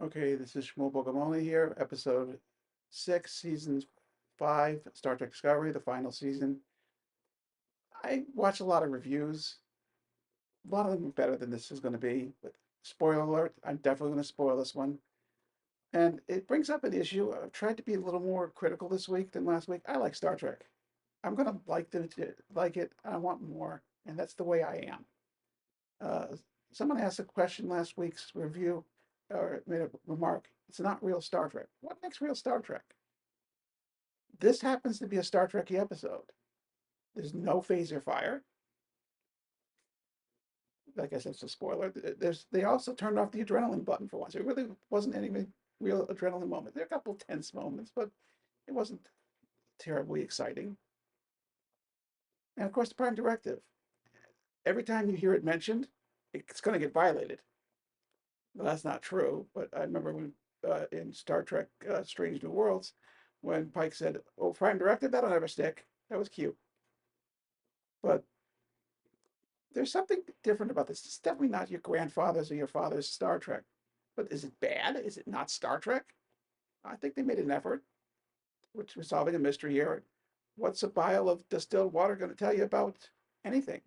Okay, this is Shmuel Bogomoli here, episode 6, season 5, Star Trek Discovery, the final season. I watch a lot of reviews. A lot of them are better than this is going to be, but spoiler alert, I'm definitely going to spoil this one. And it brings up an issue. I've tried to be a little more critical this week than last week. I like Star Trek. I'm going to like it. I want more, and that's the way I am. Uh, Someone asked a question last week's review, or made a remark. It's not real Star Trek. What makes real Star Trek? This happens to be a Star Trek episode. There's no phaser fire. Like I said, it's a spoiler. They also turned off the adrenaline button for once. It really wasn't any real adrenaline moment. There are a couple tense moments, but it wasn't terribly exciting. And of course, the Prime Directive. Every time you hear it mentioned, it's going to get violated. Well, that's not true, but I remember when in Star Trek Strange New Worlds, when Pike said, "Oh, Prime Directive, that'll never stick." That was cute. But there's something different about this. It's definitely not your grandfather's or your father's Star Trek. But is it bad? Is it not Star Trek? I think they made an effort, which was solving a mystery here. What's a vial of distilled water going to tell you about anything?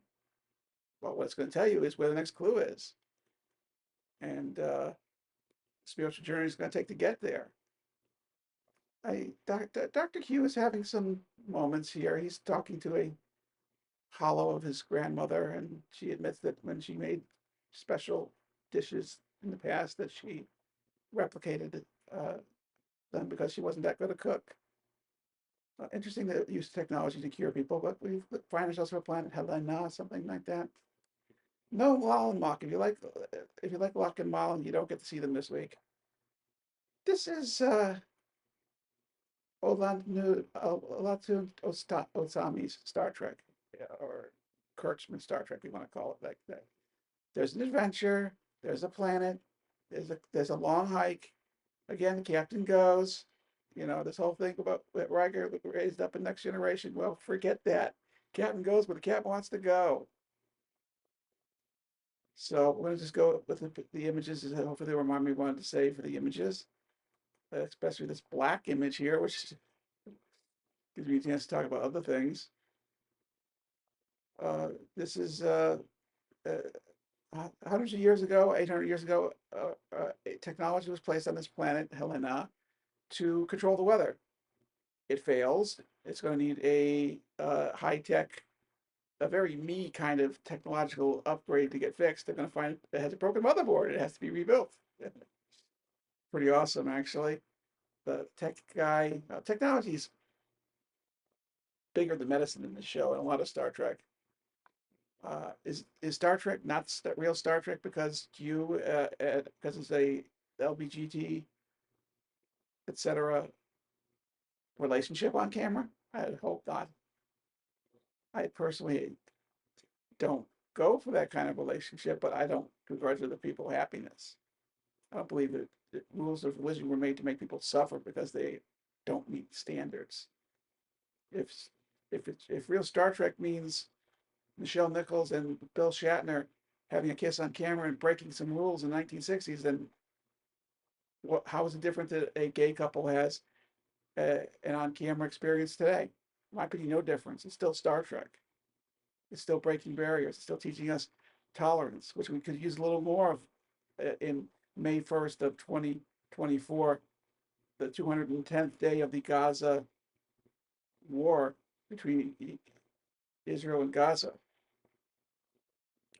Well, what it's going to tell you is where the next clue is. And spiritual journey is going to take to get there. Dr. Q is having some moments here. He's talking to a hollow of his grandmother, and she admits that when she made special dishes in the past, that she replicated them because she wasn't that good a cook. Interesting that use technology to cure people, but we find ourselves on a planet Helena, something like that. No Lal and Mock. If you like Locke and Malin, you don't get to see them this week. This is Olatu Osami's Star Trek, or Kurtzman's Star Trek, we want to call it like that. There's an adventure. There's a planet. There's a long hike. Again, the captain goes. This whole thing about Riker raised up in Next Generation. Well, forget that. Captain goes where the captain wants to go. So we're gonna just go with the images. Hopefully, they remind me what to say for the images, especially this black image here, which gives me a chance to talk about other things. This is hundreds of years ago, 800 years ago, technology was placed on this planet, Helena, to control the weather. It fails. It's going to need a high tech, a very me kind of technological upgrade to get fixed. They're going to find it has a broken motherboard. It has to be rebuilt. Pretty awesome, actually. The tech guy, technology is bigger than medicine in the show and a lot of Star Trek. Is Star Trek not real Star Trek because it's a LBGT, etc. relationship on camera? I hope not. I personally don't go for that kind of relationship, but I don't begrudge other people happiness. I don't believe that rules of religion were made to make people suffer because they don't meet standards. If if real Star Trek means Michelle Nichols and Bill Shatner having a kiss on camera and breaking some rules in the 1960s, then how is it different that a gay couple has an on-camera experience today? In my opinion, no difference. It's still Star Trek. It's still breaking barriers. It's still teaching us tolerance, which we could use a little more of in May 1st of 2024, the 210th day of the Gaza war between Israel and Gaza.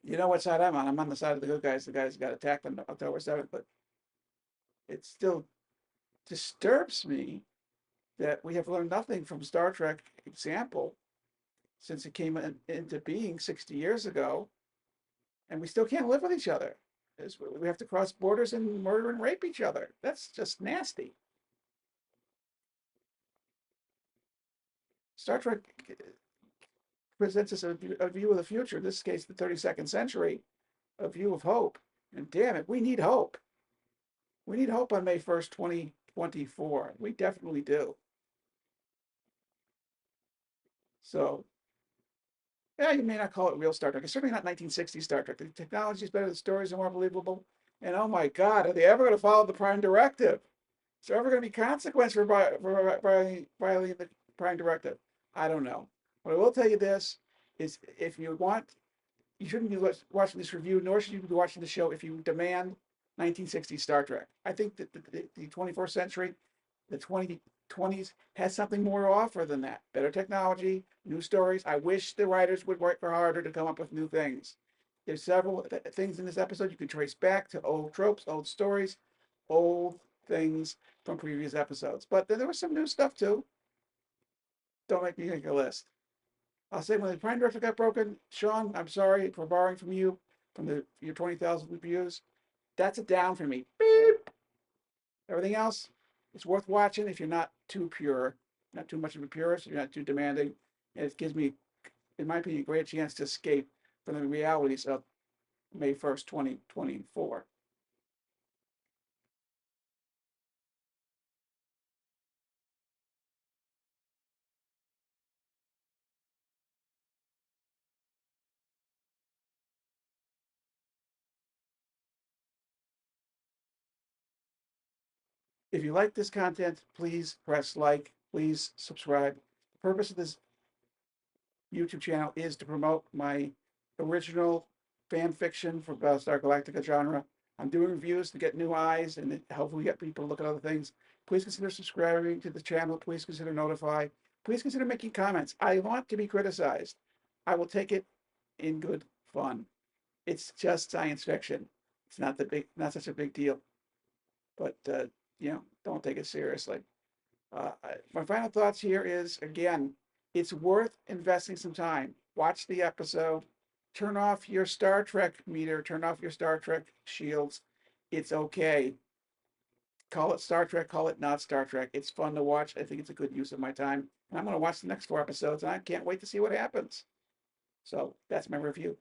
You know what side I'm on? I'm on the side of the good guys, the guys who got attacked on October 7th, but it still disturbs me that we have learned nothing from Star Trek example since it came into being 60 years ago, and we still can't live with each other. We have to cross borders and murder and rape each other. That's just nasty. Star Trek presents us a view of the future, in this case, the 32nd century, a view of hope. And damn it, we need hope. We need hope on May 1st, 2024. We definitely do. So, yeah, you may not call it real Star Trek. It's certainly not 1960s Star Trek. The technology is better, the stories are more believable. And oh my God, are they ever going to follow the Prime Directive? Is there ever going to be consequence for violating the Prime Directive? I don't know. But I will tell you this: is if you want, you shouldn't be watching this review, nor should you be watching the show if you demand 1960s Star Trek. I think that the 21st century, the 2020s, has something more to offer than that. Better technology, new stories. I wish the writers would work harder to come up with new things. There's several things in this episode you can trace back to old tropes, old stories, old things from previous episodes. But then there was some new stuff too. Don't make me make a list. I'll say when the Prime Directive got broken, Sean, I'm sorry for borrowing from you from your 20,000 reviews. That's a down for me. Beep. Everything else, it's worth watching if you're not too pure, not too much of a purist, you're not too demanding. And it gives me, in my opinion, a great chance to escape from the realities of May 1st, 2024. If you like this content, please press like, please subscribe. The purpose of this YouTube channel is to promote my original fan fiction for Battlestar Galactica genre. I'm doing reviews to get new eyes and hopefully get people to look at other things. Please consider subscribing to the channel. Please consider notify. Please consider making comments. I want to be criticized. I will take it in good fun. It's just science fiction. It's not such a big deal. But don't take it seriously. My final thoughts here is again, it's worth investing some time. Watch the episode, turn off your Star Trek meter, turn off your Star Trek shields. It's okay. Call it Star Trek, call it not Star Trek. It's fun to watch. I think it's a good use of my time. And I'm going to watch the next 4 episodes, and I can't wait to see what happens. So that's my review.